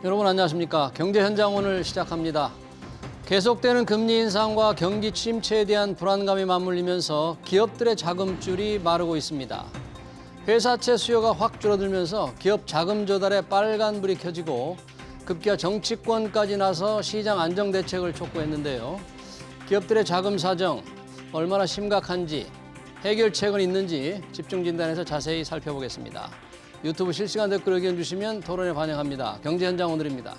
여러분 안녕하십니까? 경제 현장 오늘 시작합니다. 계속되는 금리 인상과 경기 침체에 대한 불안감이 맞물리면서 기업들의 자금줄이 마르고 있습니다. 회사채 수요가 확 줄어들면서 기업 자금 조달에 빨간불이 켜지고 급기야 정치권까지 나서 시장 안정 대책을 촉구했는데요. 기업들의 자금 사정 얼마나 심각한지 해결책은 있는지 집중 진단에서 자세히 살펴보겠습니다. 유튜브 실시간 댓글 의견 주시면 토론에 반영합니다. 경제 현장 오늘입니다.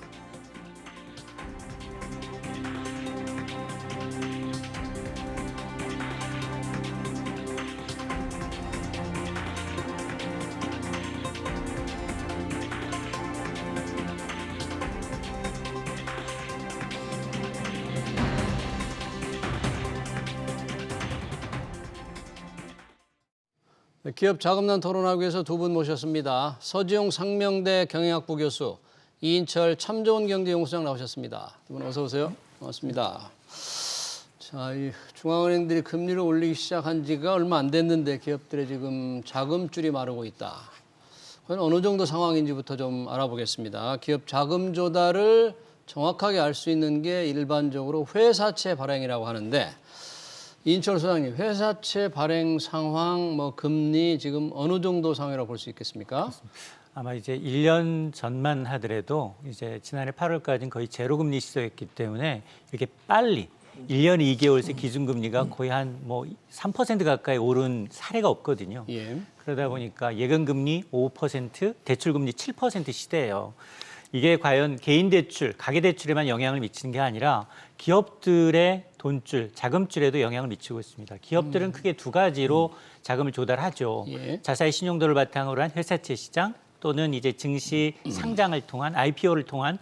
기업 자금난 토론하기 위해서 두 분 모셨습니다. 서지용 상명대 경영학부 교수, 이인철 참 좋은 경제연구소장 나오셨습니다. 두 분 어서 오세요. 반갑습니다. 자, 이 중앙은행들이 금리를 올리기 시작한 지가 얼마 안 됐는데 기업들의 지금 자금줄이 마르고 있다. 과연 어느 정도 상황인지부터 좀 알아보겠습니다. 기업 자금 조달을 정확하게 알 수 있는 게 일반적으로 회사채 발행이라고 하는데, 이인철 소장님, 회사채 발행 상황, 금리 지금 어느 정도 상황이라고 볼 수 있겠습니까? 아마 이제 1년 전만 하더라도 이제 지난해 8월까지는 거의 제로금리 시대였기 때문에 이렇게 빨리 1년 2개월새 기준금리가 거의 한 3% 가까이 오른 사례가 없거든요. 예. 그러다 보니까 예금금리 5%, 대출금리 7% 시대예요. 이게 과연 개인 대출, 가계 대출에만 영향을 미치는 게 아니라 기업들의 돈줄, 자금줄에도 영향을 미치고 있습니다. 기업들은 크게 두 가지로 자금을 조달하죠. 예. 자사의 신용도를 바탕으로 한 회사채 시장 또는 이제 증시 상장을 통한 IPO를 통한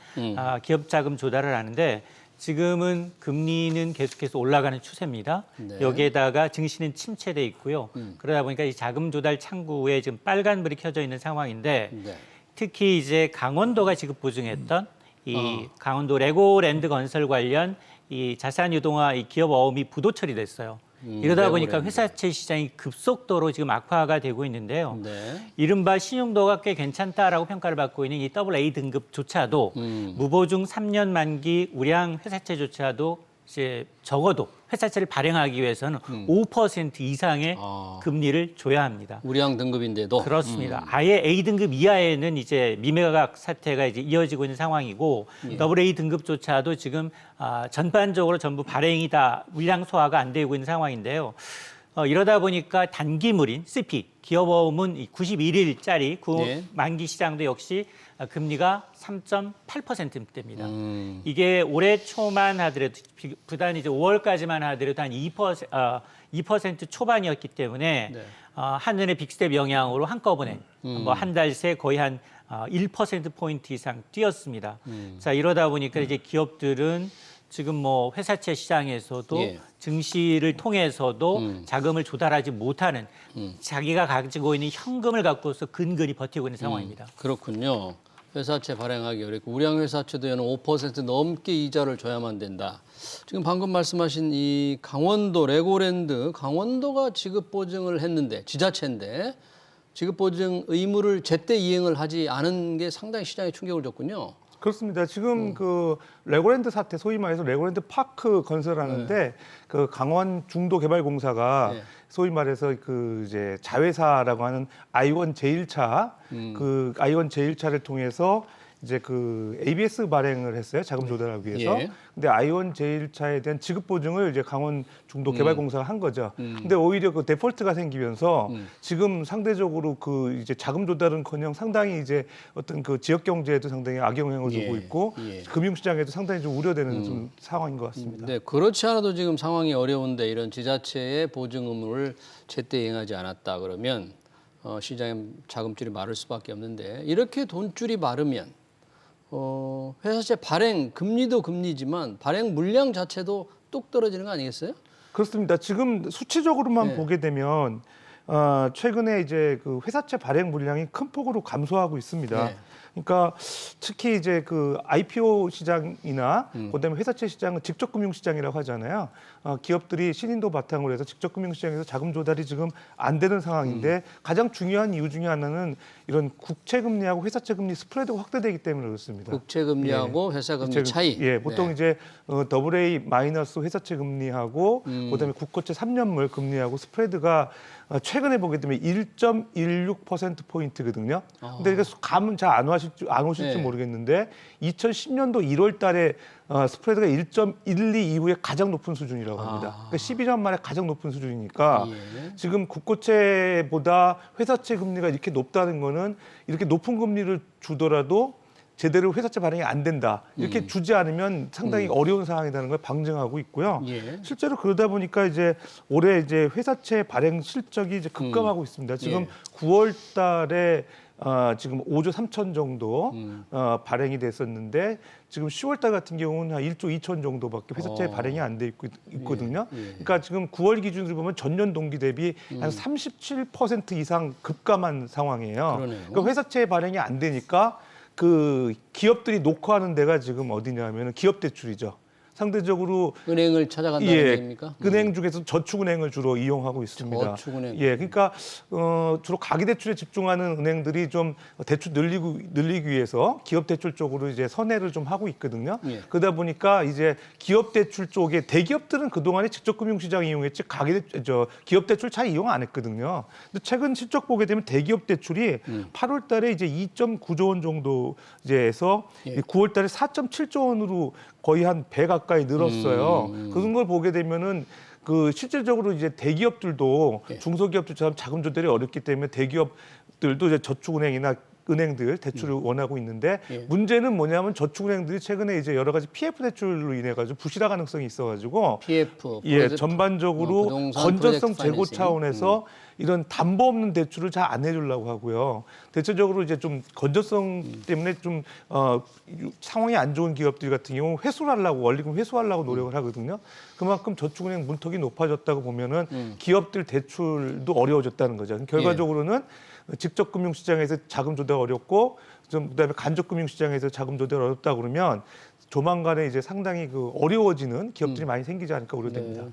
기업 자금 조달을 하는데, 지금은 금리는 계속해서 올라가는 추세입니다. 네. 여기에다가 증시는 침체돼 있고요. 그러다 보니까 이 자금 조달 창구에 지금 빨간불이 켜져 있는 상황인데, 네. 특히 이제 강원도가 지급 보증했던 이 강원도 레고랜드 건설 관련 이 자산 유동화 이 기업 어음이 부도 처리됐어요. 이러다 보니까 레고랜드. 회사채 시장이 급속도로 지금 악화가 되고 있는데요. 네. 이른바 신용도가 꽤 괜찮다라고 평가를 받고 있는 이 AA 등급조차도 무보증 3년 만기 우량 회사채조차도 이제 적어도 회사채를 발행하기 위해서는 5% 이상의 금리를 줘야 합니다. 우량 등급인데도. 그렇습니다. 아예 A 등급 이하에는 이제 미매각 사태가 이제 이어지고 있는 상황이고, AA 등급조차도 지금 전반적으로 전부 발행이 다 물량 소화가 안 되고 있는 상황인데요. 이러다 보니까 단기물인 CP, 기업어음은 91일짜리 네. 만기 시장도 역시 금리가 3.8%대입니다. 이게 올해 초만 하더라도, 부단 이제 5월까지만 하더라도 한 2% 초반이었기 때문에 네. 한눈에 빅스텝 영향으로 한꺼번에 한 달 새 거의 한 1%포인트 이상 뛰었습니다. 자, 이러다 보니까 이제 기업들은 지금 회사채 시장에서도 예. 증시를 통해서도 자금을 조달하지 못하는 자기가 가지고 있는 현금을 갖고서 근근히 버티고 있는 상황입니다. 그렇군요. 회사채 발행하기 어렵고 우량 회사채도 연은 5% 넘게 이자를 줘야만 된다. 지금 방금 말씀하신 이 강원도 레고랜드, 강원도가 지급 보증을 했는데, 지자체인데 지급 보증 의무를 제때 이행을 하지 않은 게 상당히 시장에 충격을 줬군요. 그렇습니다. 지금 그 레고랜드 사태, 소위 말해서 레고랜드 파크 건설하는데 그 강원 중도개발공사가 네. 소위 말해서 그 이제 자회사라고 하는 아이원 제1차 그 아이원 제1차를 통해서 이제 그 ABS 발행을 했어요. 자금 조달하기 위해서. 예. 근데 아이원 제1차에 대한 지급 보증을 이제 강원 중도개발공사가 한 거죠. 근데 오히려 그 데폴트가 생기면서 지금 상대적으로 그 이제 자금 조달은커녕 상당히 이제 어떤 그 지역 경제에도 상당히 악영향을 주고 예. 있고 예. 금융시장에도 상당히 좀 우려되는 좀 상황인 것 같습니다. 네, 그렇지 않아도 지금 상황이 어려운데 이런 지자체의 보증 의무를 제때 이행하지 않았다 그러면 시장에 자금줄이 마를 수밖에 없는데, 이렇게 돈줄이 마르면 회사채 발행 금리도 금리지만 발행 물량 자체도 뚝 떨어지는 거 아니겠어요? 그렇습니다. 지금 수치적으로만 네. 보게 되면 최근에 이제 그 회사채 발행 물량이 큰 폭으로 감소하고 있습니다. 네. 그러니까 특히 이제 그 IPO 시장이나 그다음에 회사채 시장은 직접 금융 시장이라고 하잖아요. 기업들이 신인도 바탕으로 해서 직접 금융 시장에서 자금 조달이 지금 안 되는 상황인데 가장 중요한 이유 중에 하나는 이런 국채 금리하고 회사채 금리 스프레드가 확대되기 때문에 그렇습니다. 국채 금리하고 회사 금리 차이. 예, 보통 네. 이제 AA 마이너스 회사채 금리하고 그다음에 국고채 3년물 금리하고 스프레드가 최근에 보게 되면 1.16% 포인트거든요. 근데 이게 감은 잘 안 오실지 네. 모르겠는데 2010년도 1월달에 스프레드가 1.12 이후에 가장 높은 수준이라고 합니다. 그러니까 12년 만에 가장 높은 수준이니까 예. 지금 국고채보다 회사채 금리가 이렇게 높다는 거는 이렇게 높은 금리를 주더라도 제대로 회사채 발행이 안 된다. 이렇게 주지 않으면 상당히 어려운 상황이라는 걸 방증하고 있고요. 예. 실제로 그러다 보니까 이제 올해 이제 회사채 발행 실적이 이제 급감하고 있습니다. 지금 예. 9월 달에 지금 5조 3천 정도 발행이 됐었는데 지금 10월 달 같은 경우는 한 1조 2천 정도밖에 회사채 발행이 안 돼 있거든요. 예. 그러니까 지금 9월 기준으로 보면 전년 동기 대비 한 37% 이상 급감한 상황이에요. 그러네요. 그러니까 회사채 발행이 안 되니까 그 기업들이 녹화하는 데가 지금 어디냐면은 기업 대출이죠. 상대적으로 은행을 찾아간다는 얘기입니까? 은행 중에서 저축은행을 주로 이용하고 있습니다. 저축은행. 예, 그러니까 주로 가계대출에 집중하는 은행들이 좀 대출 늘리기 위해서 기업 대출 쪽으로 이제 선회를 좀 하고 있거든요. 예. 그러다 보니까 이제 기업 대출 쪽에 대기업들은 그 동안에 직접 금융시장 이용했지 기업 대출 잘 이용 안 했거든요. 근데 최근 실적 보게 되면 대기업 대출이 8월달에 이제 2.9조 원 정도 이제해서 예. 9월달에 4.7조 원으로 거의 한 배 가까이 늘었어요. 그런 걸 보게 되면은 그 실질적으로 이제 대기업들도 예. 중소기업들처럼 자금 조달이 어렵기 때문에 대기업들도 이제 저축은행이나 은행들 대출을 원하고 있는데 예. 문제는 뭐냐면 저축은행들이 최근에 이제 여러 가지 PF 대출로 인해 가지고 부실화 가능성이 있어가지고 PF. 전반적으로 부동산 건전성 프로젝트 제고 파이낸싱. 차원에서 이런 담보 없는 대출을 잘 안 해주려고 하고요. 대체적으로 이제 좀 건전성 때문에 좀 상황이 안 좋은 기업들 같은 경우 회수를 하려고 원리금 회수하려고 노력을 하거든요. 그만큼 저축은행 문턱이 높아졌다고 보면은 기업들 대출도 어려워졌다는 거죠. 결과적으로는 직접 금융시장에서 자금 조달 어렵고 좀 그다음에 간접 금융시장에서 자금 조달 어렵다 그러면 조만간에 이제 상당히 그 어려워지는 기업들이 많이 생기지 않을까 우려됩니다. 네.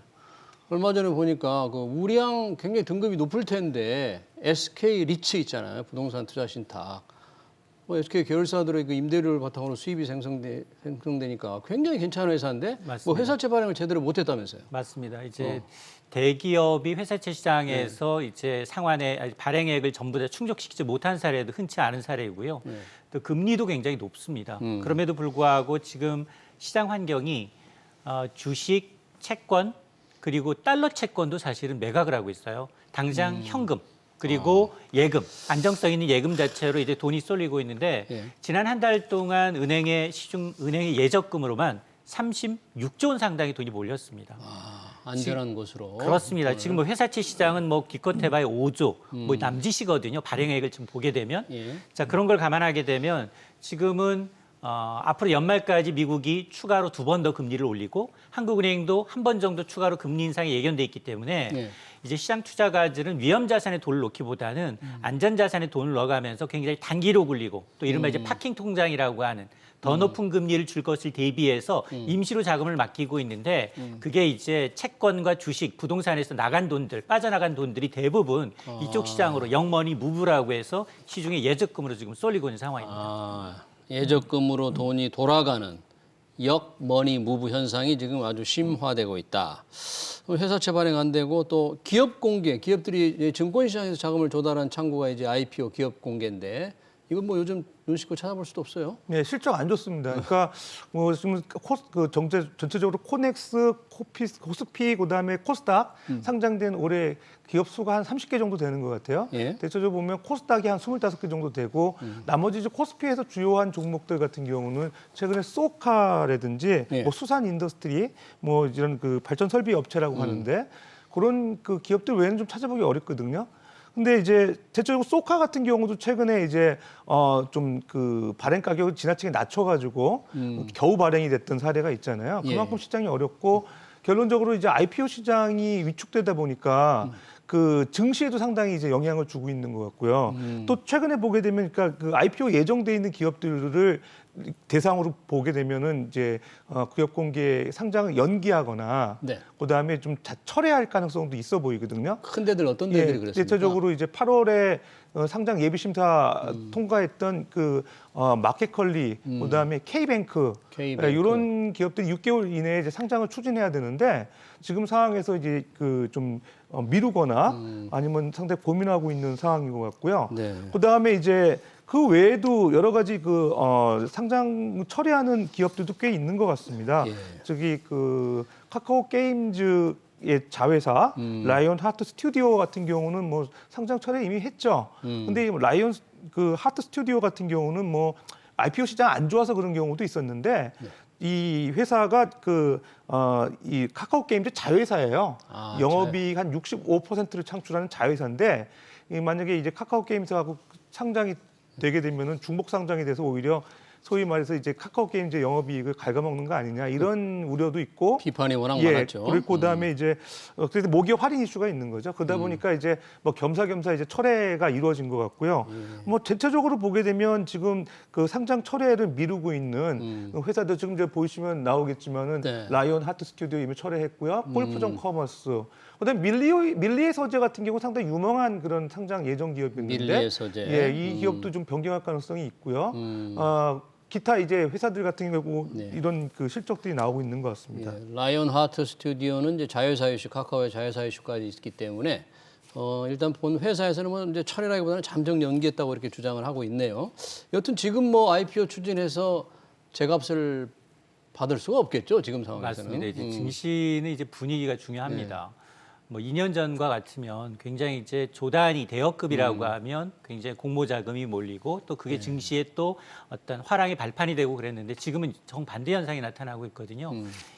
얼마 전에 보니까 그 우량 굉장히 등급이 높을 텐데 SK 리츠 있잖아요. 부동산 투자 신탁. SK 계열사들의 그 임대료를 바탕으로 수입이 생성되니까 굉장히 괜찮은 회사인데 뭐 맞습니다. 회사채 발행을 제대로 못했다면서요? 맞습니다. 이제 대기업이 회사채 시장에서 네. 이제 상환의 발행액을 전부 다 충족시키지 못한 사례도 흔치 않은 사례이고요. 네. 또 금리도 굉장히 높습니다. 그럼에도 불구하고 지금 시장 환경이 주식, 채권 그리고 달러 채권도 사실은 매각을 하고 있어요. 당장 현금 그리고 예금, 안정성 있는 예금 자체로 이제 돈이 쏠리고 있는데 예. 지난 한 달 동안 은행의 예적금으로만 36조 원 상당의 돈이 몰렸습니다. 안전한 곳으로. 그렇습니다. 지금 뭐 회사채 시장은 뭐 기껏 해봐야 5조, 뭐 남짓이거든요. 발행액을 좀 보게 되면. 예. 자, 그런 걸 감안하게 되면 지금은 앞으로 연말까지 미국이 추가로 2번 더 금리를 올리고 한국은행도 한 번 정도 추가로 금리 인상이 예견돼 있기 때문에 예. 이제 시장 투자가들은 위험 자산에 돈을 넣기보다는 안전 자산에 돈을 넣어가면서 굉장히 단기로 굴리고 또 이른바 이제 파킹 통장이라고 하는 더 높은 금리를 줄 것을 대비해서 임시로 자금을 맡기고 있는데 그게 이제 채권과 주식, 부동산에서 나간 돈들, 빠져나간 돈들이 대부분 이쪽 시장으로 영머니 무브라고 해서 시중에 예적금으로 지금 쏠리고 있는 상황입니다. 예적금으로 돈이 돌아가는 역머니 무브 현상이 지금 아주 심화되고 있다. 회사채 발행 안 되고 또 기업 공개, 기업들이 증권시장에서 자금을 조달한 창구가 이제 IPO 기업 공개인데 이건 뭐 요즘 눈 씻고 찾아볼 수도 없어요. 네, 실적 안 좋습니다. 그러니까 뭐 지금 전체적으로 코넥스, 코스피, 그다음에 코스닥 상장된 올해 기업 수가 한 30개 정도 되는 것 같아요. 예. 대체적으로 보면 코스닥이 한 25개 정도 되고 나머지 이제 코스피에서 주요한 종목들 같은 경우는 최근에 소카라든지 예. 뭐 수산 인더스트리, 뭐 이런 그 발전 설비 업체라고 하는데 그런 그 기업들 외에는 좀 찾아보기 어렵거든요. 근데 이제 대체적으로 소카 같은 경우도 최근에 이제 좀 그 발행 가격을 지나치게 낮춰가지고 겨우 발행이 됐던 사례가 있잖아요. 그만큼 예. 시장이 어렵고 결론적으로 이제 IPO 시장이 위축되다 보니까 그 증시에도 상당히 이제 영향을 주고 있는 것 같고요. 또 최근에 보게 되면 그러니까 그 IPO 예정돼 있는 기업들을 대상으로 보게 되면은 이제 기업 공개 상장을 연기하거나 네. 그다음에 좀 철회할 가능성도 있어 보이거든요. 큰 데들 어떤 데들이 그랬습니까? 대체적으로 이제 8월에 상장 예비 심사 통과했던 그 마켓컬리, 그다음에 K뱅크, K뱅크. 이런 기업들이 6개월 이내에 이제 상장을 추진해야 되는데 지금 상황에서 이제 그 좀 미루거나 아니면 상당히 고민하고 있는 상황인 것 같고요. 네. 그다음에 이제 그 외에도 여러 가지 그 상장 처리하는 기업들도 꽤 있는 것 같습니다. 예. 저기 그 카카오 게임즈의 자회사 라이온 하트 스튜디오 같은 경우는 뭐 상장 처리 이미 했죠. 근데 이 라이온 그 하트 스튜디오 같은 경우는 뭐 IPO 시장 안 좋아서 그런 경우도 있었는데 이 회사가 이 카카오 게임즈 자회사예요. 아, 영업이익 한 65%를 창출하는 자회사인데 만약에 이제 카카오 게임즈하고 상장이 되게 되면은 중복 상장이 돼서 오히려 소위 말해서 이제 카카오 게임즈 영업이익을 갉아먹는 거 아니냐 이런 우려도 있고 비판이 워낙 많았죠. 그리고 그다음에 이제 그래서 모기업 할인 이슈가 있는 거죠. 그러다 보니까 이제 뭐 겸사겸사 이제 철회가 이루어진 것 같고요. 뭐 전체적으로 보게 되면 지금 그 상장 철회를 미루고 있는 회사들 지금 이제 보시면 나오겠지만은 네. 라이온 하트 스튜디오 이미 철회했고요. 골프전 커머스. 그다음에 밀리의 서재 같은 경우 상당히 유명한 그런 상장 예정 기업인데 밀리의 서재. 예, 이 기업도 좀 변경할 가능성이 있고요. 기타 이제 회사들 같은 경우 네. 이런 그 실적들이 나오고 있는 것 같습니다. 예, 라이온 하트 스튜디오는 이제 자회사 이슈, 카카오의 자회사 이슈까지 있기 때문에 일단 본 회사에서는 뭐 이제 철회라기보다는 잠정 연기했다고 이렇게 주장을 하고 있네요. 여튼 지금 뭐 IPO 추진해서 제값을 받을 수가 없겠죠, 지금 상황에서는. 맞습니다. 이제 증시는 이제 분위기가 중요합니다. 뭐 2년 전과 같으면 굉장히 이제 조단위 대여급이라고 하면 굉장히 공모 자금이 몰리고 또 그게 증시에 또 어떤 화랑의 발판이 되고 그랬는데 지금은 정반대 현상이 나타나고 있거든요.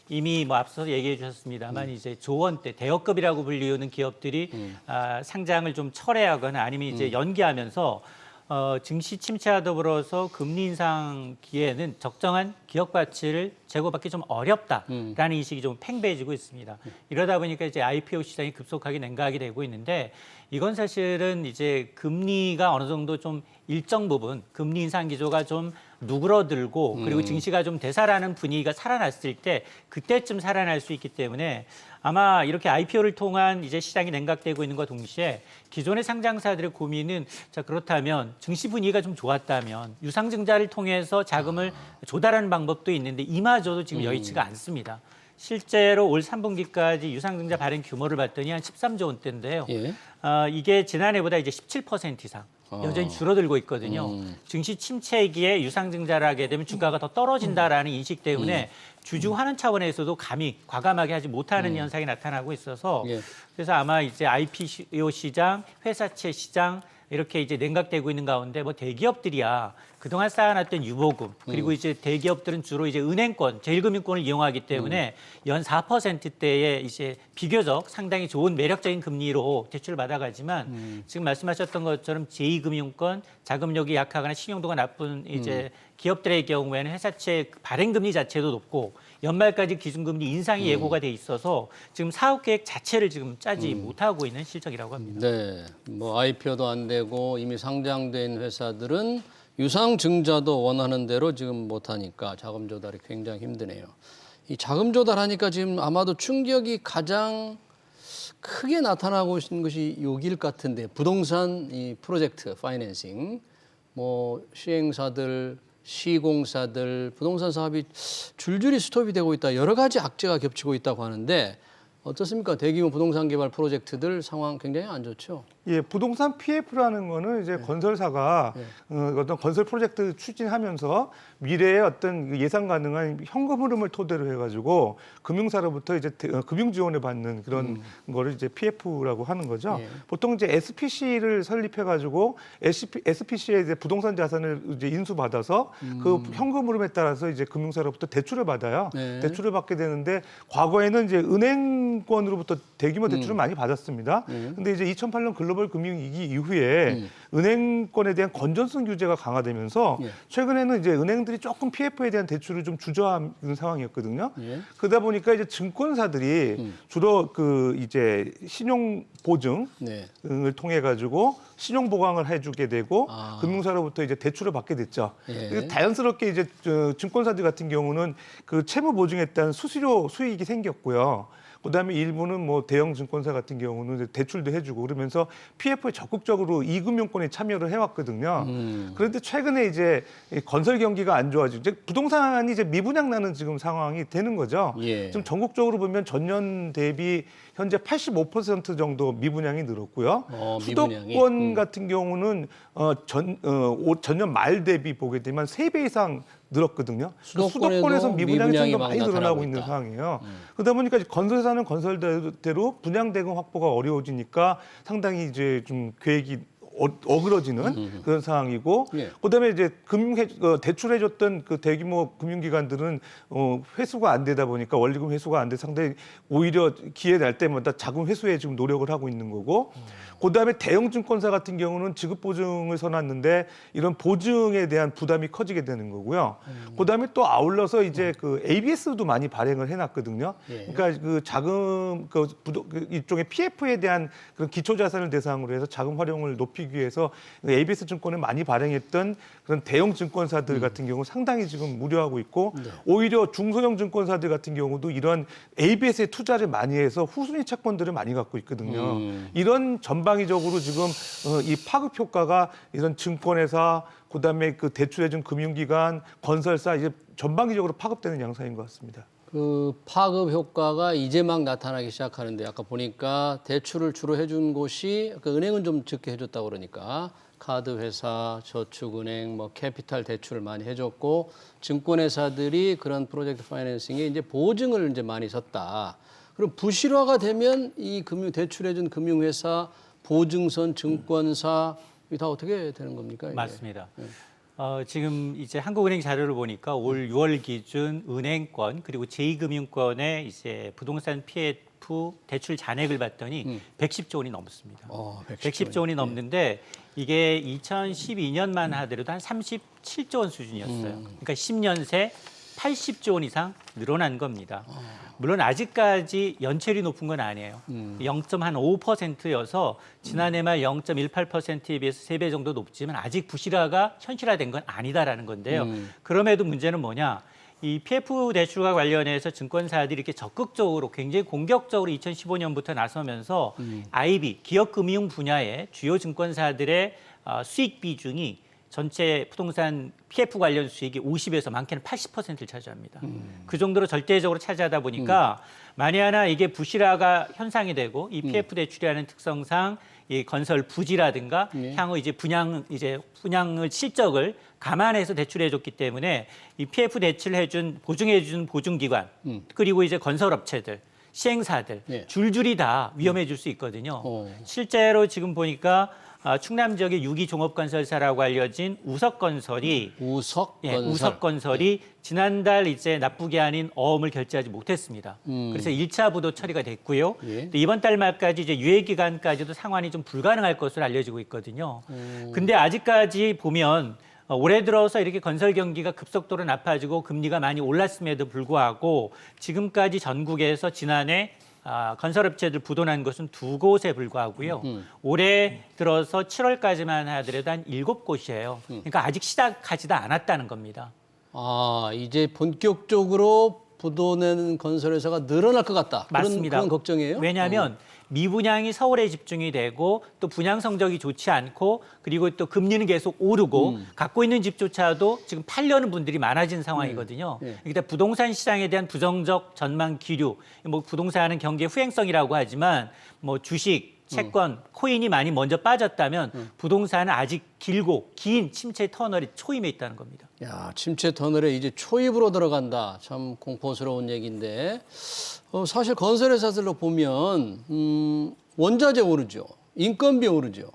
이미 뭐 앞서 얘기해 주셨습니다만 이제 조원대 대여급이라고 불리우는 기업들이 상장을 좀 철회하거나 아니면 이제 연기하면서 증시 침체와 더불어서 금리 인상 기에는 적정한 기업 가치를 제고받기 좀 어렵다라는 인식이 좀 팽배해지고 있습니다. 이러다 보니까 이제 IPO 시장이 급속하게 냉각이 되고 있는데 이건 사실은 이제 금리가 어느 정도 좀 일정 부분 금리 인상 기조가 좀 누그러들고 그리고 증시가 좀 되살아나는 분위기가 살아났을 때 그때쯤 살아날 수 있기 때문에 아마 이렇게 IPO를 통한 이제 시장이 냉각되고 있는 것과 동시에 기존의 상장사들의 고민은 자 그렇다면 증시 분위기가 좀 좋았다면 유상증자를 통해서 자금을 조달하는 방법도 있는데 이마저도 지금 여의치가 않습니다. 실제로 올 3분기까지 유상증자 발행 규모를 봤더니 한 13조 원대인데요. 예. 이게 지난해보다 이제 17% 이상 여전히 줄어들고 있거든요. 증시 침체기에 유상증자를 하게 되면 주가가 더 떨어진다라는 인식 때문에 주주환원 차원에서도 감히 과감하게 하지 못하는 현상이 나타나고 있어서 예. 그래서 아마 이제 IPO 시장, 회사채 시장 이렇게 이제 냉각되고 있는 가운데 뭐 대기업들이야 그동안 쌓아놨던 유보금 그리고 이제 대기업들은 주로 이제 은행권, 제일금융권을 이용하기 때문에 연 4%대의 이제 비교적 상당히 좋은 매력적인 금리로 대출을 받아가지만 지금 말씀하셨던 것처럼 제2금융권 자금력이 약하거나 신용도가 나쁜 이제 기업들의 경우에는 회사채 발행 금리 자체도 높고 연말까지 기준금리 인상이 예고가 돼 있어서 지금 사업 계획 자체를 지금 짜지 못하고 있는 실정이라고 합니다. 네, 뭐 IPO도 안 되고 이미 상장된 회사들은 유상증자도 원하는 대로 지금 못하니까 자금 조달이 굉장히 힘드네요. 이 자금 조달하니까 지금 아마도 충격이 가장 크게 나타나고 있는 것이 요길 같은데 부동산 이 프로젝트 파이낸싱 뭐 시행사들 시공사들 부동산 사업이 줄줄이 스톱이 되고 있다. 여러 가지 악재가 겹치고 있다고 하는데 어떻습니까? 대규모 부동산 개발 프로젝트들 상황 굉장히 안 좋죠. 예, 부동산 PF라는 거는 이제 건설사가 어떤 건설 프로젝트 추진하면서 미래의 어떤 예상 가능한 현금 흐름을 토대로 해가지고 금융사로부터 이제 금융 지원을 받는 그런 거를 이제 PF라고 하는 거죠. 예. 보통 이제 SPC를 설립해가지고 SPC에 이제 부동산 자산을 이제 인수받아서 그 현금 흐름에 따라서 이제 금융사로부터 대출을 받아요. 네. 대출을 받게 되는데 과거에는 이제 은행권으로부터 대규모 대출을 많이 받았습니다. 근데 이제 2008년 글로벌 글로벌 금융위기 이후에 은행권에 대한 건전성 규제가 강화되면서 예. 최근에는 이제 은행들이 조금 PF에 대한 대출을 좀 주저하는 상황이었거든요. 예. 그러다 보니까 이제 증권사들이 주로 그 이제 신용 보증을 네. 통해 가지고 신용 보강을 해주게 되고 아. 금융사로부터 이제 대출을 받게 됐죠. 예. 그래서 자연스럽게 이제 증권사들 같은 경우는 그 채무 보증에 따른 수수료 수익이 생겼고요. 그다음에 일부는 뭐 대형 증권사 같은 경우는 이제 대출도 해주고 그러면서 PF에 적극적으로 이금융권에 참여를 해왔거든요. 그런데 최근에 이제 이 건설 경기가 안 좋아지고 이제 부동산이 이제 미분양 나는 지금 상황이 되는 거죠. 예. 지금 전국적으로 보면 전년 대비 현재 85% 정도 미분양이 늘었고요. 미분양이? 수도권 같은 경우는 전년 말 대비 보게 되면 3배 이상 늘었거든요. 수도권에서 미분양이 좀 더 많이 늘어나고 있는 상황이에요. 그러다 보니까 건설사는 건설대로 분양 대금 확보가 어려워지니까 상당히 이제 좀 계획이 어그러지는 그런 상황이고, 예. 그다음에 이제 대출해줬던 그 대규모 금융기관들은 회수가 안 되다 보니까 원리금 회수가 안 돼 상당히 오히려 기회 날 때마다 자금 회수에 지금 노력을 하고 있는 거고, 그다음에 대형 증권사 같은 경우는 지급 보증을 서놨는데 이런 보증에 대한 부담이 커지게 되는 거고요. 그다음에 또 아울러서 이제 그 ABS도 많이 발행을 해놨거든요. 예. 그러니까 그 자금 이쪽에 PF에 대한 그런 기초 자산을 대상으로 해서 자금 활용을 높이기 위해서 ABS 증권을 많이 발행했던 그런 대형 증권사들 같은 경우 상당히 지금 우려하고 있고, 오히려 중소형 증권사들 같은 경우도 이런 ABS에 투자를 많이 해서 후순위 채권들을 많이 갖고 있거든요. 이런 전방위적으로 지금 이 파급 효과가 이런 증권회사, 그다음에 그 대출해준 금융기관, 건설사 이제 전방위적으로 파급되는 양상인 것 같습니다. 그 파급 효과가 이제 막 나타나기 시작하는데 아까 보니까 대출을 주로 해준 곳이 그 은행은 좀 적게 해줬다고 그러니까 카드 회사, 저축은행, 뭐 캐피탈 대출을 많이 해줬고 증권회사들이 그런 프로젝트 파이낸싱에 이제 보증을 이제 많이 섰다. 그럼 부실화가 되면 이 대출해준 금융회사, 보증선, 증권사 이게 다 어떻게 되는 겁니까? 이게? 맞습니다. 지금 이제 한국은행 자료를 보니까 올 6월 기준 은행권 그리고 제2금융권의 이제 부동산 PF 대출 잔액을 봤더니 110조 원이 넘습니다. 110조 원이 넘는데 이게 2012년만 하더라도 한 37조 원 수준이었어요. 그러니까 10년 새 80조 원 이상 늘어난 겁니다. 물론 아직까지 연체율이 높은 건 아니에요. 0.5%여서 지난해 말 0.18%에 비해서 3배 정도 높지만 아직 부실화가 현실화된 건 아니다라는 건데요. 그럼에도 문제는 뭐냐? 이 PF 대출과 관련해서 증권사들이 이렇게 적극적으로 굉장히 공격적으로 2015년부터 나서면서 IB, 기업금융 분야의 주요 증권사들의 수익 비중이 전체 부동산 PF 관련 수익이 50에서 많게는 80%를 차지합니다. 그 정도로 절대적으로 차지하다 보니까 만에 하나 이게 부실화가 현상이 되고 이 PF 대출이라는 특성상 이 건설 부지라든가 향후 이제 분양을 실적을 감안해서 대출해줬기 때문에 이 PF 대출해준 보증해준 보증기관 그리고 이제 건설업체들 시행사들 줄줄이 다 위험해질 수 있거든요. 실제로 지금 보니까 충남 지역의 6기 종합건설사라고 알려진 우석건설이 우석건설이 지난달 이제 나쁘게 아닌 어음을 결제하지 못했습니다. 그래서 1차 부도 처리가 됐고요. 이번 달 말까지 이제 유예 기간까지도 상환이 좀 불가능할 것으로 알려지고 있거든요. 근데 아직까지 보면 올해 들어서 이렇게 건설 경기가 급속도로 나빠지고 금리가 많이 올랐음에도 불구하고 지금까지 전국에서 지난해 건설업체들 부도난 것은 2곳에 불과하고요. 올해 들어서 7월까지만 하더라도 한 7곳이에요. 그러니까 아직 시작하지도 않았다는 겁니다. 이제 본격적으로 부도내는 건설회사가 늘어날 것 같다. 맞습니다. 그런 걱정이에요? 왜냐하면 미분양이 서울에 집중이 되고 또 분양 성적이 좋지 않고 그리고 또 금리는 계속 오르고 갖고 있는 집조차도 지금 팔려는 분들이 많아진 상황이거든요. 그러니까 부동산 시장에 대한 부정적 전망 기류, 뭐 부동산은 경제 후행성이라고 하지만 뭐 주식, 채권, 코인이 많이 먼저 빠졌다면 부동산은 아직 길고 긴 침체 터널이 초임해 있다는 겁니다. 야, 침체 터널에 이제 초입으로 들어간다. 참 공포스러운 얘기인데 사실 건설회사들로 보면 원자재 오르죠. 인건비 오르죠.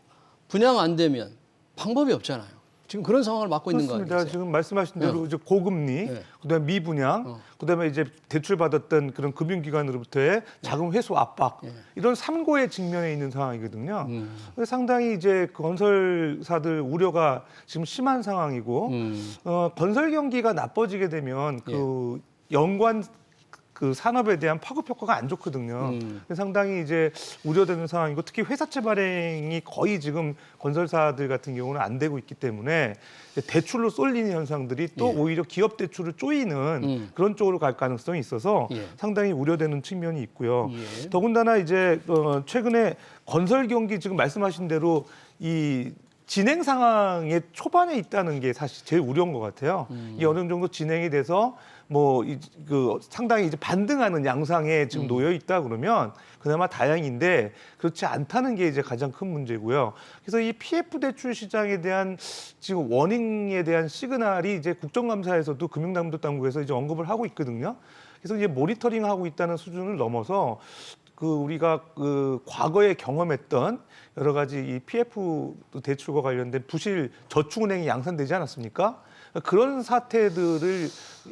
분양 안 되면 방법이 없잖아요. 지금 그런 상황을 맞고 있는 거 그렇습니다. 아니겠어요? 지금 말씀하신 대로 이제 고금리, 네. 그다음에 미분양, 그다음에 이제 대출 받았던 그런 금융기관으로부터의 자금 회수 압박 이런 삼고의 직면에 있는 상황이거든요. 그래서 상당히 이제 건설사들 우려가 지금 심한 상황이고 건설 경기가 나빠지게 되면 그 연관 그 산업에 대한 파급 효과가 안 좋거든요. 상당히 이제 우려되는 상황이고 특히 회사채 발행이 거의 지금 건설사들 같은 경우는 안 되고 있기 때문에 대출로 쏠리는 현상들이 또 오히려 기업 대출을 쪼이는 그런 쪽으로 갈 가능성이 있어서 상당히 우려되는 측면이 있고요. 더군다나 이제 최근에 건설 경기 지금 말씀하신 대로 이 진행 상황의 초반에 있다는 게 사실 제일 우려인 것 같아요. 이 어느 정도 진행이 돼서 뭐 그 상당히 이제 반등하는 양상에 지금 놓여 있다 그러면 그나마 다행인데 그렇지 않다는 게 이제 가장 큰 문제고요. 그래서 이 PF 대출 시장에 대한 지금 워닝에 대한 시그널이 이제 국정감사에서도 금융당국에서 이제 언급을 하고 있거든요. 그래서 이제 모니터링하고 있다는 수준을 넘어서 그 우리가 그 과거에 경험했던 여러 가지 이 PF 대출과 관련된 부실 저축은행이 양산되지 않았습니까? 그런 사태들을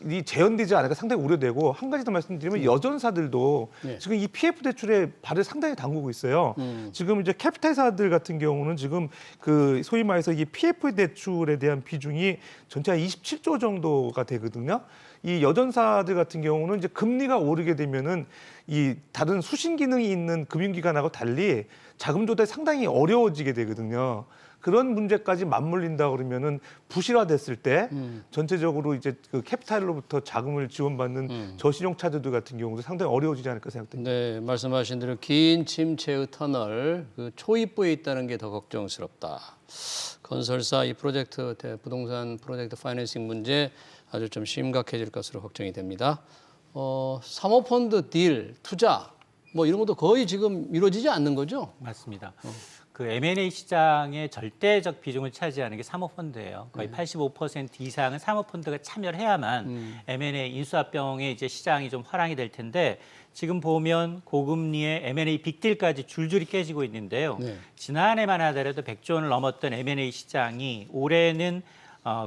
이 재현되지 않을까 상당히 우려되고 한 가지 더 말씀드리면 여전사들도 지금 이 PF 대출에 발을 상당히 담그고 있어요. 지금 이제 캐피탈사들 같은 경우는 지금 그 소위 말해서 이 PF 대출에 대한 비중이 전체 한 27조 정도가 되거든요. 이 여전사들 같은 경우는 이제 금리가 오르게 되면은 이 다른 수신 기능이 있는 금융기관하고 달리 자금 조달이 상당히 어려워지게 되거든요. 그런 문제까지 맞물린다 그러면은 부실화됐을 때 전체적으로 이제 그 캐피탈로부터 자금을 지원받는 저신용 차주들 같은 경우도 상당히 어려워지지 않을까 생각됩니다. 네, 말씀하신 대로 긴 침체의 터널 그 초입부에 있다는 게 더 걱정스럽다. 건설사 이 프로젝트 부동산 프로젝트 파이낸싱 문제 아주 좀 심각해질 것으로 걱정이 됩니다. 사모펀드 딜 투자 뭐 이런 것도 거의 지금 이루어지지 않는 거죠? 맞습니다. 그 M&A 시장의 절대적 비중을 차지하는 게 사모펀드예요. 거의 85% 이상은 사모펀드가 참여를 해야만 M&A 인수합병의 이제 시장이 좀 화랑이 될 텐데 지금 보면 고금리의 M&A 빅딜까지 줄줄이 깨지고 있는데요. 지난해만 하더라도 100조 원을 넘었던 M&A 시장이 올해는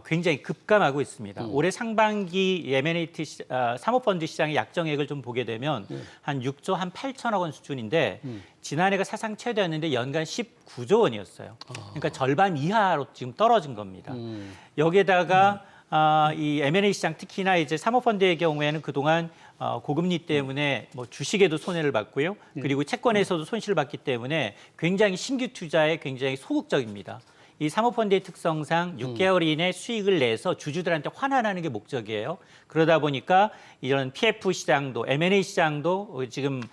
굉장히 급감하고 있습니다. 올해 상반기 M&A 사모펀드 시장의 약정액을 좀 보게 되면 한 6조 한 8천억 원 수준인데 지난해가 사상 최대였는데 연간 19조 원이었어요. 그러니까 절반 이하로 지금 떨어진 겁니다. 여기에다가 이 M&A 시장 특히나 이제 사모펀드의 경우에는 그동안 고금리 때문에 뭐 주식에도 손해를 봤고요. 그리고 채권에서도 손실을 봤기 때문에 굉장히 신규 투자에 굉장히 소극적입니다. 이 사모펀드의 특성상 6개월 이내 수익을 내서 주주들한테 환환하는 게 목적이에요. 그러다 보니까 이런 PF 시장도 M&A 시장도 지금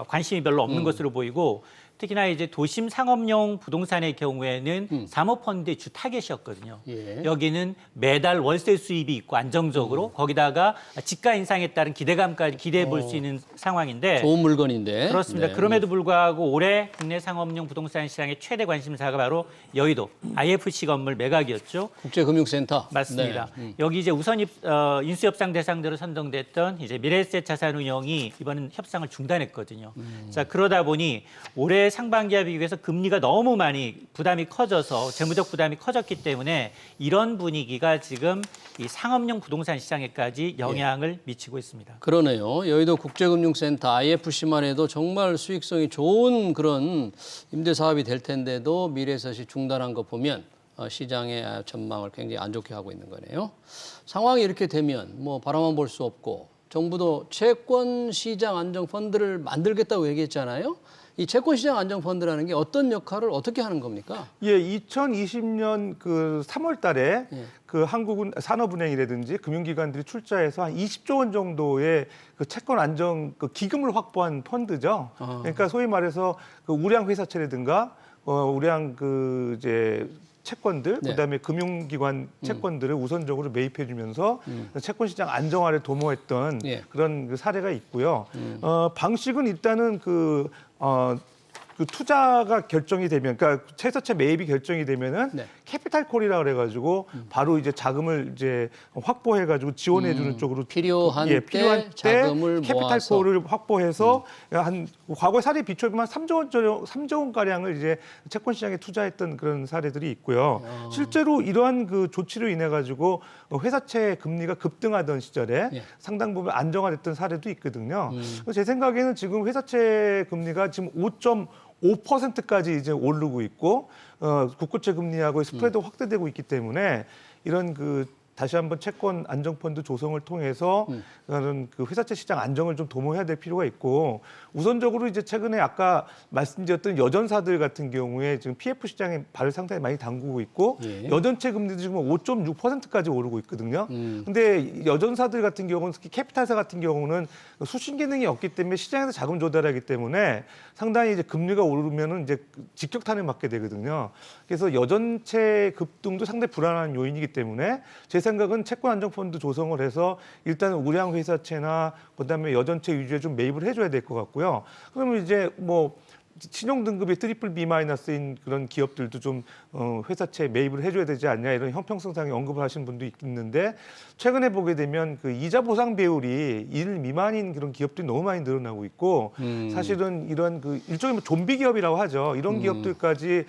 관심이 별로 없는 것으로 보이고 특히나 이제 도심 상업용 부동산의 경우에는 사모펀드의 주 타겟이었거든요. 여기는 매달 월세 수입이 있고 안정적으로 거기다가 지가 인상에 따른 기대감까지 기대해 볼 수 있는 상황인데 좋은 물건인데. 그렇습니다. 그럼에도 불구하고 올해 국내 상업용 부동산 시장의 최대 관심사가 바로 여의도 IFC 건물 매각이었죠. 국제금융센터. 맞습니다. 여기 이제 우선 인수 협상 대상자로 선정됐던 이제 미래에셋 자산운용이 이번엔 협상을 중단했거든요. 자 그러다 보니 올해 상반기와 비교해서 금리가 너무 많이 부담이 커져서 재무적 부담이 커졌기 때문에 이런 분위기가 지금 이 상업용 부동산 시장에까지 영향을 미치고 있습니다. 그러네요. 여의도 국제금융센터 IFC만 해도 정말 수익성이 좋은 그런 임대 사업이 될 텐데도 미래에셋이 중단한 거 보면 시장의 전망을 굉장히 안 좋게 하고 있는 거네요. 상황이 이렇게 되면 뭐 바라만 볼 수 없고 정부도 채권 시장 안정 펀드를 만들겠다고 얘기했잖아요. 이 채권시장 안정펀드라는 게 어떤 역할을 어떻게 하는 겁니까? 예, 2020년 그 3월 달에 그 한국은 산업은행이라든지 금융기관들이 출자해서 한 20조 원 정도의 그 채권 안정 그 기금을 확보한 펀드죠. 그러니까 소위 말해서 그 우량 회사채라든가 우량 그 이제 채권들, 그다음에 금융기관 채권들을 우선적으로 매입해주면서 채권시장 안정화를 도모했던 그런 그 사례가 있고요. 방식은 일단은 그 투자가 결정이 되면, 그러니까 회사채 매입이 결정이 되면은 네. 캐피탈콜이라 그래가지고 바로 이제 자금을 이제 확보해가지고 지원해주는 쪽으로 필요한 예, 때 필요한 때 자금을 캐피탈콜을 확보해서 한 과거 사례 비춰보면 3조 원 가량을 이제 채권 시장에 투자했던 그런 사례들이 있고요. 실제로 이러한 그 조치로 인해 가지고 회사채 금리가 급등하던 시절에 예. 상당 부분 안정화됐던 사례도 있거든요. 그래서 제 생각에는 지금 회사채 금리가 지금 5.5%까지 이제 오르고 있고 국고채 금리하고 스프레드 확대되고 있기 때문에 이런 그 다시 한번 채권 안정펀드 조성을 통해서 그런 그 회사채 시장 안정을 좀 도모해야 될 필요가 있고 우선적으로 이제 최근에 아까 말씀드렸던 여전사들 같은 경우에 지금 PF 시장에 발을 상당히 많이 담그고 있고 예. 여전채 금리도 지금 5.6%까지 오르고 있거든요. 근데 여전사들 같은 경우는 특히 캐피탈사 같은 경우는 수신 기능이 없기 때문에 시장에서 자금 조달하기 때문에 상당히 이제 금리가 오르면은 이제 직격탄을 맞게 되거든요. 그래서 여전채 급등도 상당히 불안한 요인이기 때문에 제 생각은 채권 안정펀드 조성을 해서 일단 우량 회사채나 그다음에 여전채 위주에 좀 매입을 해줘야 될 것 같고요. 그러면 이제 뭐 신용 등급이 트리플 B 마이너스인 그런 기업들도 좀 회사채 매입을 해줘야 되지 않냐 이런 형평성상에 언급을 하시는 분도 있는데 최근에 보게 되면 그 이자 보상 배율이 1 미만인 그런 기업들이 너무 많이 늘어나고 있고 사실은 이런 그 일종의 뭐 좀비 기업이라고 하죠. 이런 기업들까지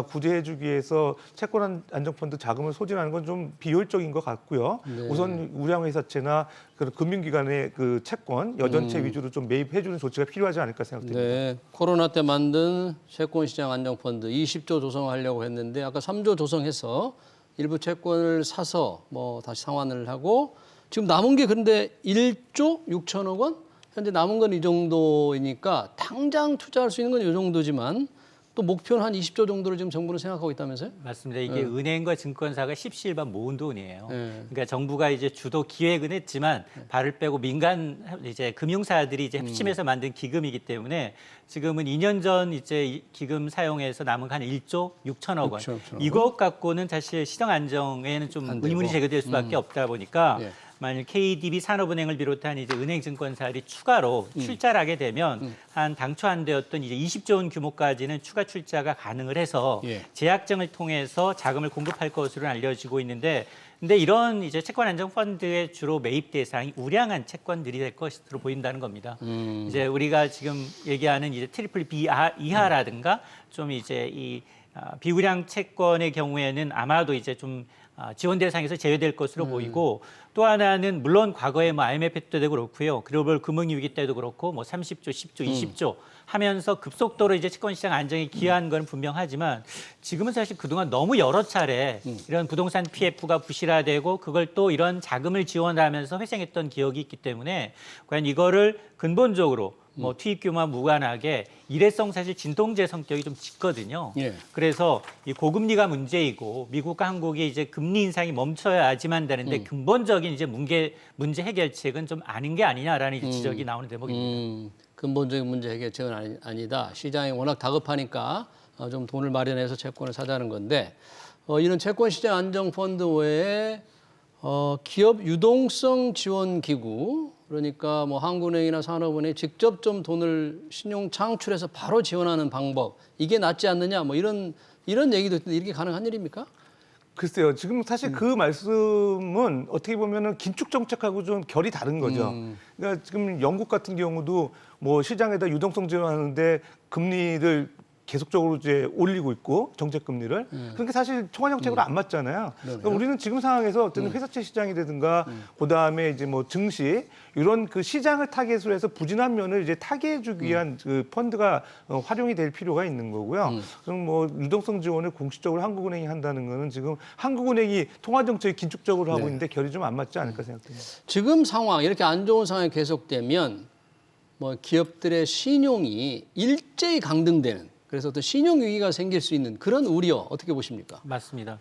구제해주기 위해서 채권 안정펀드 자금을 소진하는 건 좀 비효율적인 것 같고요. 네. 우선 우량 회사채나 그런 금융기관의 그 채권 여전채 위주로 좀 매입해주는 조치가 필요하지 않을까 생각됩니다. 네, 코로나 때 만든 채권시장 안정펀드 20조 조성하려고 했는데 아까 3조 조성해서 일부 채권을 사서 뭐 다시 상환을 하고 지금 남은 게 그런데 1조 6천억 원? 현재 남은 건 이 정도이니까 당장 투자할 수 있는 건 이 정도지만 또 목표는 한 20조 정도를 지금 정부는 생각하고 있다면서요? 맞습니다. 이게 은행과 증권사가 십시일반 모은 돈이에요. 네. 그러니까 정부가 이제 주도 기획은 했지만 발을 빼고 민간 이제 금융사들이 이제 합심해서 만든 기금이기 때문에 지금은 2년 전 이제 이 기금 사용해서 남은 한 1조 6천억 원. 6천억 원. 이것 갖고는 사실 시장 안정에는 좀 안 되고. 의문이 제기될 수밖에 없다 보니까 예. 만일 KDB 산업은행을 비롯한 이제 은행 증권사들이 추가로 출자를 하게 되면 한 당초 한대였던 이제 20조 원 규모까지는 추가 출자가 가능을 해서 예. 제약정을 통해서 자금을 공급할 것으로 알려지고 있는데 근데 이런 이제 채권 안정 펀드의 주로 매입 대상이 우량한 채권들이 될 것으로 보인다는 겁니다. 이제 우리가 지금 얘기하는 이제 트리플 B 이하라든가 좀 이제 이 비우량 채권의 경우에는 아마도 이제 좀 지원 대상에서 제외될 것으로 보이고 또 하나는 물론 과거에 뭐 IMF 때도 그렇고요. 글로벌 금융위기 때도 그렇고 뭐 30조, 10조, 20조 하면서 급속도로 이제 채권시장 안정에 기여한 건 분명하지만 지금은 사실 그동안 너무 여러 차례 이런 부동산 PF가 부실화되고 그걸 또 이런 자금을 지원하면서 회생했던 기억이 있기 때문에 과연 이거를 근본적으로 뭐 투입 규모와 무관하게 일회성 사실 진통제 성격이 좀 짙거든요. 예. 그래서 이 고금리가 문제이고 미국과 한국이 이제 금리 인상이 멈춰야지만 되는데 근본적인 이제 문제 해결책은 좀 아닌 게 아니냐라는 이제 지적이 나오는 대목입니다. 근본적인 문제 해결책은 아니다. 시장이 워낙 다급하니까 좀 돈을 마련해서 채권을 사자는 건데 이런 채권시장 안정펀드 외에 기업 유동성 지원 기구 그러니까 뭐 한국은행이나 산업은행이 직접 좀 돈을 신용 창출해서 바로 지원하는 방법 이게 낫지 않느냐 뭐 이런 얘기도 있는데 이렇게 가능한 일입니까? 글쎄요. 지금 사실 그 말씀은 어떻게 보면은 긴축 정책하고 좀 결이 다른 거죠. 그러니까 지금 영국 같은 경우도 뭐 시장에다 유동성 지원하는데 금리를 계속적으로 이제 올리고 있고 정책 금리를 그러니까 사실 통화 정책으로 안 맞잖아요. 그러니까 우리는 지금 상황에서 어떤 회사채 시장이라든가 그다음에 이제 뭐 증시 이런 그 시장을 타겟으로 해서 부진한 면을 이제 타개해주기 위한 그 펀드가 활용이 될 필요가 있는 거고요. 그럼 뭐 유동성 지원을 공식적으로 한국은행이 한다는 거는 지금 한국은행이 통화 정책이 긴축적으로 하고 있는데 결이 좀 안 맞지 않을까 생각됩니다. 지금 상황 이렇게 안 좋은 상황이 계속되면 뭐 기업들의 신용이 일제히 강등되는 그래서 어떤 신용 위기가 생길 수 있는 그런 우려 어떻게 보십니까? 맞습니다.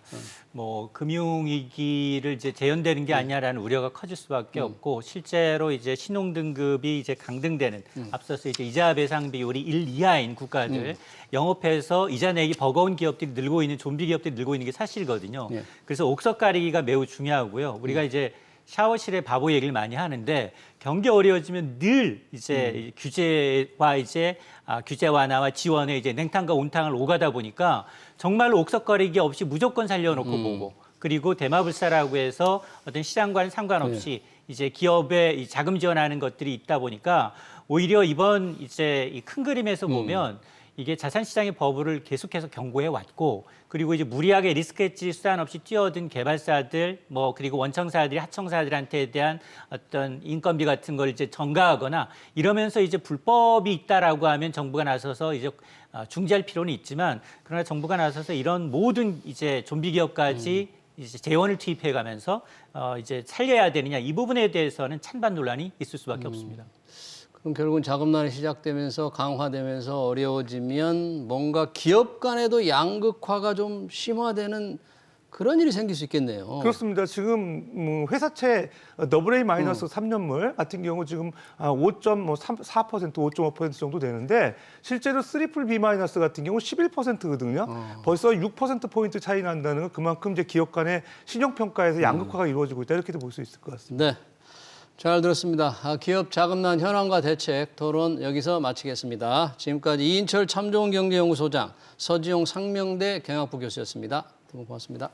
뭐 금융 위기를 이제 재현되는 게 아니냐라는 우려가 커질 수밖에 없고 실제로 이제 신용 등급이 이제 강등되는 앞서서 이제 이자 배상 비율이 1 이하인 국가들 영업해서 이자 내기 버거운 기업들이 늘고 있는 좀비 기업들이 늘고 있는 게 사실이거든요. 예. 그래서 옥석 가리기가 매우 중요하고요. 우리가 이제 샤워실의 바보 얘기를 많이 하는데 경기 어려워지면 늘 이제 규제와 이제 규제 완화와 지원에 이제 냉탕과 온탕을 오가다 보니까 정말로 옥석거리기 없이 무조건 살려놓고 보고 그리고 대마불사라고 해서 어떤 시장과는 상관없이 이제 기업에 이 자금 지원하는 것들이 있다 보니까 오히려 이번 이제 이 큰 그림에서 보면 이게 자산시장의 버블을 계속해서 경고해 왔고 그리고 이제 무리하게 리스크 헤지 수단 없이 뛰어든 개발사들 뭐 그리고 원청사들이 하청사들한테 대한 어떤 인건비 같은 걸 이제 전가하거나 이러면서 이제 불법이 있다라고 하면 정부가 나서서 이제 중지할 필요는 있지만 그러나 정부가 나서서 이런 모든 이제 좀비 기업까지 이제 재원을 투입해 가면서 이제 살려야 되느냐 이 부분에 대해서는 찬반 논란이 있을 수밖에 없습니다. 그럼 결국은 자금난이 시작되면서 강화되면서 어려워지면 뭔가 기업 간에도 양극화가 좀 심화되는 그런 일이 생길 수 있겠네요. 그렇습니다. 지금 회사채 AA 마이너스 3년물 같은 경우 지금 5.4%, 5.5% 정도 되는데 실제로 트리플 B 마이너스 같은 경우 11%거든요. 벌써 6%포인트 차이 난다는 건 그만큼 이제 기업 간의 신용평가에서 양극화가 이루어지고 있다 이렇게도 볼 수 있을 것 같습니다. 네. 잘 들었습니다. 기업 자금난 현황과 대책 토론 여기서 마치겠습니다. 지금까지 이인철 참좋은경제연구소장, 서지용 상명대 경영학부 교수였습니다. 두 분 고맙습니다.